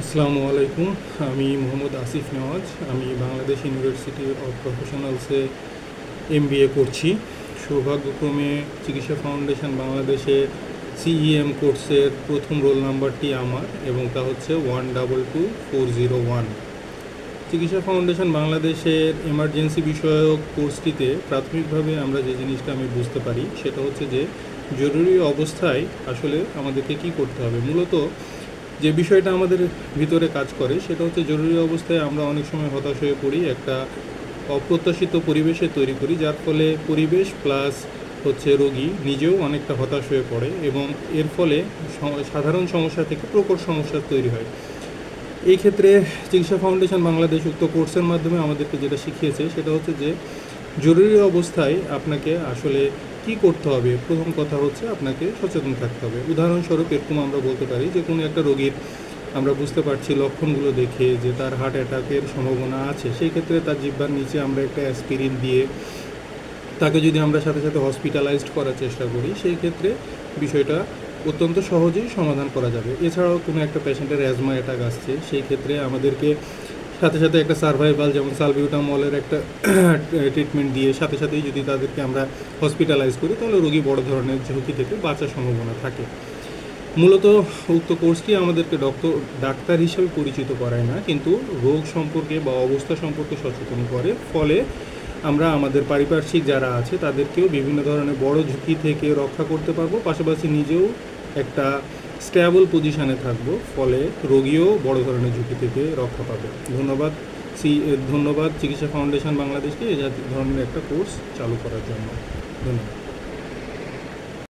আসসালামু আলাইকুম। আমি মোহাম্মদ আসিফ নওয়াজ। আমি বাংলাদেশ ইউনিভার্সিটি অফ প্রফেশনালসে এমবিএ করছি। সৌভাগ্যক্রমে চিকিৎসা ফাউন্ডেশন বাংলাদেশে সিইএম কোর্সের প্রথম রোল নাম্বারটি আমার, এবং তা হচ্ছে 122401। চিকিৎসা ফাউন্ডেশন বাংলাদেশের এমার্জেন্সি বিষয়ক কোর্সটিতে প্রাথমিকভাবে আমরা যে জিনিসটা আমি বুঝতে পারি সেটা হচ্ছে যে জরুরি অবস্থায় আসলে আমাদেরকে কি করতে হবে। মূলত যে বিষয়টা আমাদের ভিতরে কাজ করে সেটা হচ্ছে জরুরি অবস্থায় আমরা অনেক সময় হতাশ হয়ে পড়ি, একটা অপ্রত্যাশিত পরিবেশে তৈরি করি, যার ফলে পরিবেশ প্লাস হচ্ছে রোগী নিজেও অনেকটা হতাশ হয়ে পড়ে, এবং এর ফলে সাধারণ সমস্যা থেকে প্রকট সমস্যা তৈরি হয়। এই ক্ষেত্রে চিকিৎসা ফাউন্ডেশন বাংলাদেশ উক্ত কোর্সের মাধ্যমে আমাদেরকে যেটা শিখিয়েছে সেটা হচ্ছে যে জরুরি অবস্থায় আপনাকে আসলে কি করতে হবে। প্রথম কথা হচ্ছে আপনাকে সচেতন থাকতে হবে। উদাহরণস্বরূপ এরকম আমরা বলতে পারি যে কোনো একটা রোগীর আমরা বুঝতে পারছি লক্ষণগুলো দেখে যে তার হার্ট অ্যাটাকের সম্ভাবনা আছে, সেই ক্ষেত্রে তার জিহ্বার নিচে আমরা একটা অ্যাসপিরিন দিয়ে তাকে যদি আমরা সাথে সাথে হসপিটালাইজড করার চেষ্টা করি, সেই ক্ষেত্রে বিষয়টা অত্যন্ত সহজেই সমাধান করা যাবে। এছাড়াও কোনো একটা পেশেন্টের অ্যাজমা অ্যাটাক আসছে, সেই ক্ষেত্রে আমাদেরকে সাথে সাথে একটা সার্ভাইভাল যেমন সালবিউটামলের একটা ট্রিটমেন্ট দিয়ে সাথে সাথেই যদি তাদেরকে আমরা হসপিটালাইজ করি, তাহলে রোগী বড় ধরনের ঝুঁকি থেকে বাঁচার সম্ভাবনা থাকে। মূলত উক্ত কোর্সটি আমাদেরকে ডাক্তার হিসেবে পরিচিত করায় না, কিন্তু রোগ সম্পর্কে বা অবস্থা সম্পর্কে সচেতন করে। ফলে আমরা আমাদের পারিপার্শ্বিক যারা আছে তাদেরকেও বিভিন্ন ধরনের বড় ঝুঁকি থেকে রক্ষা করতে পারবো, পাশাপাশি নিজেও একটা স্ট্যাবল পজিশানে থাকবো, ফলে রোগীও বড় ধরনের ঝুঁকি থেকে রক্ষা পাবে। ধন্যবাদ চিকিৎসা ফাউন্ডেশন বাংলাদেশকে এই ধরনের একটা কোর্স চালু করার জন্য। ধন্যবাদ।